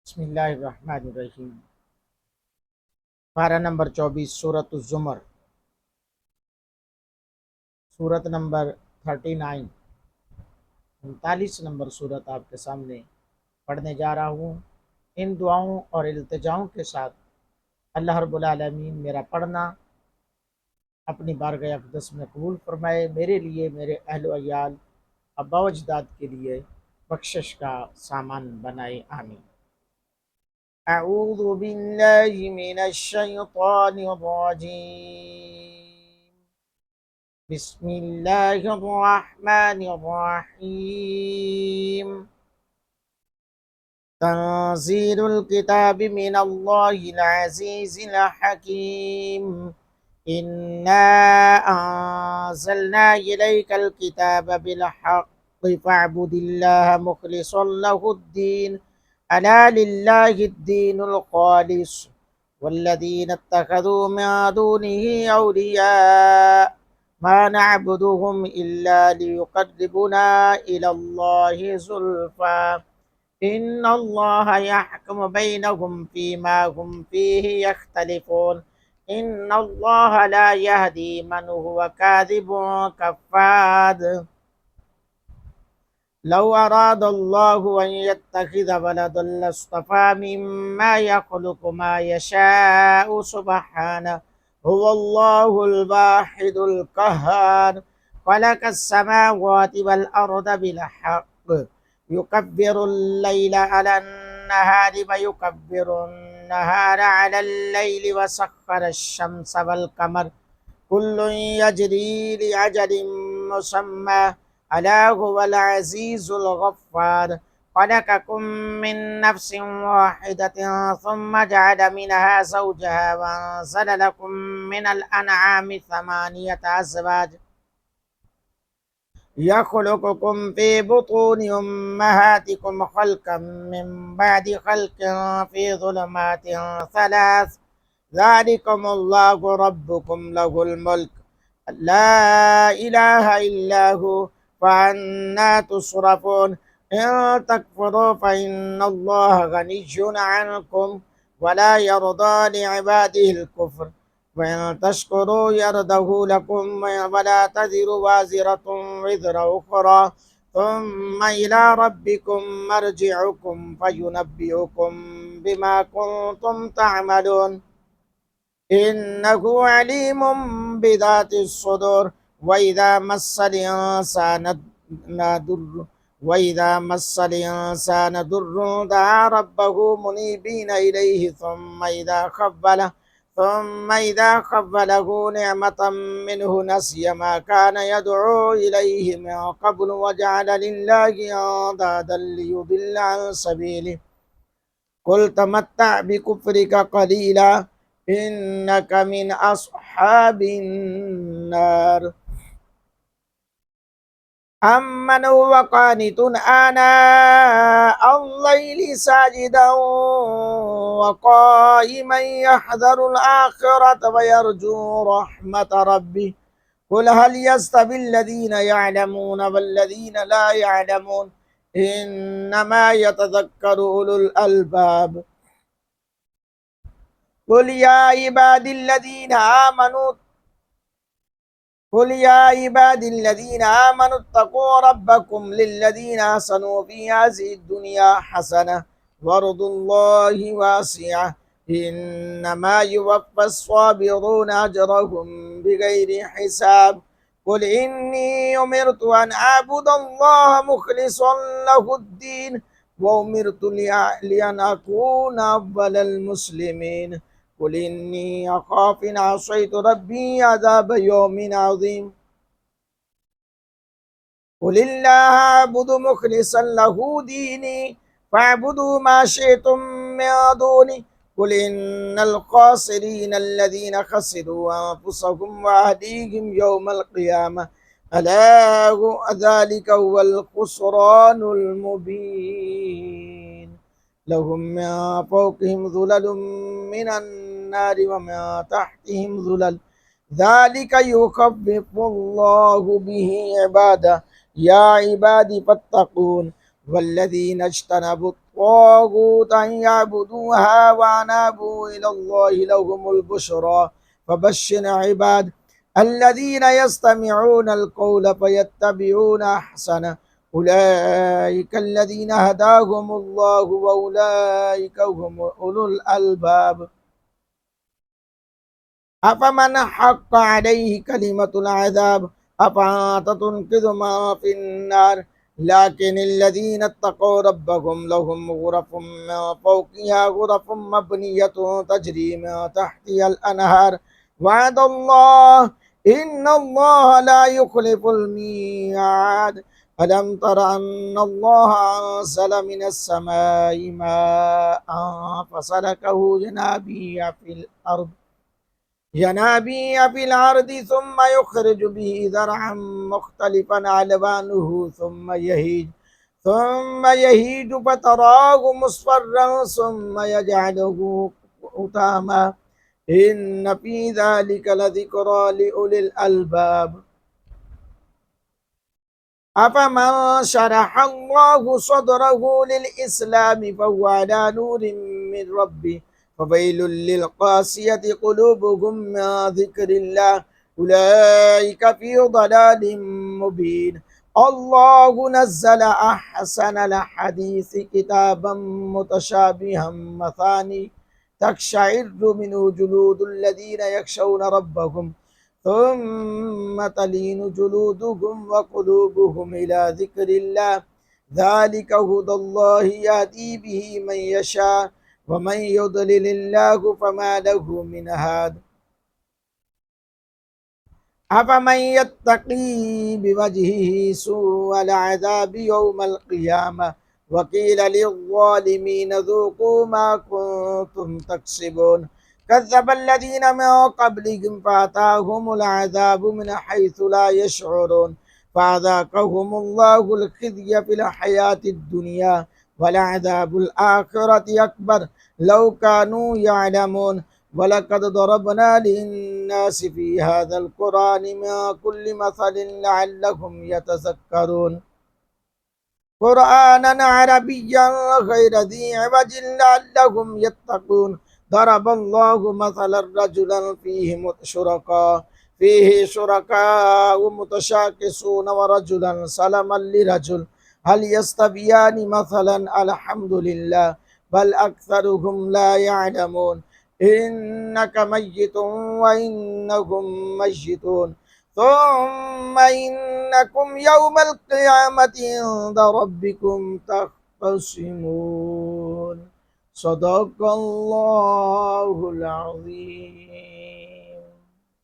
बिस्मिल्लाहिर्रहमानिर्रहीम। पारा नंबर 24 सूरत ज़ुमर। सूरत नंबर 39 39 नंबर सूरत आपके सामने पढ़ने जा रहा हूँ। इन दुआओं और इल्तिजाओं के साथ अल्लाह रब्बुल आलमीन मेरा पढ़ना अपनी बारगाह अक़दस में कबूल फरमाए, मेरे लिए, मेरे अहल व अयाल, अब्बा व अजदाद के लिए बख्शिश का सामान बनाए, आमीन। अऊज़ु बिल्लाहि मिनश शैतानिर रजीम। बिस्मिल्लाहिर रहमानिर रहीम। तंज़ीलुल किताबि मिनल्लाहिल अज़ीज़िल हकीम। इन्ना अंज़लना इलैकल किताब बिल हक़्क़ि फ़अब्दिल्लाह मुख़लिसन लहुद्दीन अला लिल्लाहिद्दीनुल ख़ालिस वल्लज़ीना इत्तख़ज़ू मिन दूनिही औलिया मा नअबुदुहुम इल्ला लियुक़र्रिबूना इलल्लाहि ज़ुल्फ़ा इन्नल्लाह यहकुमु बैनहुम फ़ीमा हुम फ़ीहि यख्तलिफ़ून इन्नल्लाह ला यहदी मन हुवा काज़िबुन कफ़्फ़ार। लौ अरादल्लाहु अन यत्तखिज़ वलदन लस्तफ़ा मिम्मा यख़्लुक़ु मा यशाअु सुब्हानहु हुवल्लाहुल वाहिदुल क़ह्हार। ख़लक़स समावाति वल अर्ज़ बिल हक़्क़ युकव्विरुल लैला अलन नहारि व युकव्विरुन नहारा अलल लैलि व सख़्ख़रश शम्स वल क़मर कुल्लुन यजरी लिअजलिन मुसम्मा अला हुवल अज़ीज़ुल गफ़्फ़ार। ख़लक़कुम मिन नफ़्सिन वाहिदतिन सुम्मा जअल मिनहा ज़ौजहा व अंज़ल लकुम मिनल अनआमि थमानियत अज़वाज यख़्लुक़ुकुम फ़ी बुतूनि उम्महातिकुम ख़ल्क़म मिन बअदि ख़ल्क़िन फ़ी ज़ुलुमातिन सलास ज़ालिकुमुल्लाहु रब्बुकुम लहुल मुल्क ला इलाहा इल्ला हु फ़अन्ना तुस्रफ़ून। इन तकफ़ुरू फ़इन्नल्लाह गनिय्युन अन्कुम वला यर्दा लिइबादिहिल कुफ़्र वइन तशकुरू यरदहु लकुम वला तज़िरु वाज़िरतुन विज़रा उख़रा सुम्मा इला रब्बिकुम मर्जिउकुम फ़युनब्बिउकुम बिमा कुन्तुम तअमलून इन्नहु अलीमुम बिज़ातिस सुदूर। वइज़ा मस्सल इंसान दुर्रुन दआ रब्बहु मुनीबीना इलैहि ثم إذا خولله نعمة منه نسي ما كان يدعو إليه من قبل وجعل لله أندادا ليضل عن سبيله قل تمتع بكفرك قليلا إنك من أصحاب النار أمن هو قانت آناء الليل ساجدا وقائما يحذر الآخرة ويرجو رحمة ربه قل هل يستوي الذين يعلمون والذين لا يعلمون إنما يتذكر أولو الألباب قل يا عبادي الذين آمنوا اتقوا ربكم للذين أحسنوا في هذه الدنيا حسنة وأرض الله واسعة إنما يوفى الصابرون أجرهم بغير حساب قل إني أمرت أن أعبد الله مخلصا له الدين وأمرت لأن أكون أول المسلمين قل إني أخاف إن عصيت ربي عذاب يوم عظيم قل الله أعبد مخلصا له ديني فاعبدوا ما شئتم من دوني قل إن الخاسرين الذين خسروا أنفسهم وأهليهم يوم القيامة ألا ذلك هو الخسران المبين لهم من فوقهم ظلل من النار ومن تحتهم ظلل ذلك يخفف الله به عباده يا عبادي فاتقون والذين اجتنبوا الطاغوت أن يعبدوها وأنابوا إلى الله لهم البشرى فبشر عباد الذين يستمعون القول فيتبعون أحسنه أولئك الذين هداهم الله وأولئك هم أولو الألباب أفمن حق عليه كلمة العذاب أفأنت تنقذ ما في النار لكن الذين اتقوا ربهم لهم غرف من فوقها غرف مبنية تجري من تحتها الأنهار وعد الله إن الله لا يخلف الميعاد ألم تر أن الله أنزل من السماء ماء فسلكه ينابيع في الأرض ثم يخرج به زرعا مختلفا ألوانه ثم يهيج فتراه مصفرا ثم يجعله حطاما إن في ذلك لذكرى لأولي الألباب أفمن شرح الله صدره للإسلام فهو على نور من ربه فويل للقاسية قلوبهم من ذكر الله أولئك في ضلال مبين الله نزل أحسن الحديث كتابا متشابها مثاني تقشعر منه جلود الذين يخشون ربهم ثم تلين جلودهم وقلوبهم إلى ذكر الله ذلك هدى الله يهدي به من يشاء ومن يضلل الله فما له من هاد أفمن يتقي بوجهه سوء العذاب يوم القيامة وقيل للظالمين ذوقوا ما كنتم تكسبون كذب الذين من قبلهم فأتاهم العذاب من حيث لا يشعرون فأذاقهم الله الخزي في الحياة الدنيا ولعذاب الآخرة أكبر لو كانوا يعلمون ولقد ضربنا للناس في هذا القرآن من كل مثل لعلهم يتذكرون قرآنا عربيا غير ذي عوج لعلهم يتقون ضرب الله مثلا رجلا فيه شركاء متشاكسون ورجلا سلما لرجل هل يستويان مثلا الحمد لله بل أكثرهم لا يعلمون إنك ميت وإنهم ميتون ثم إنكم يوم القيامة عند ربكم تختصمون صدق الله العظيم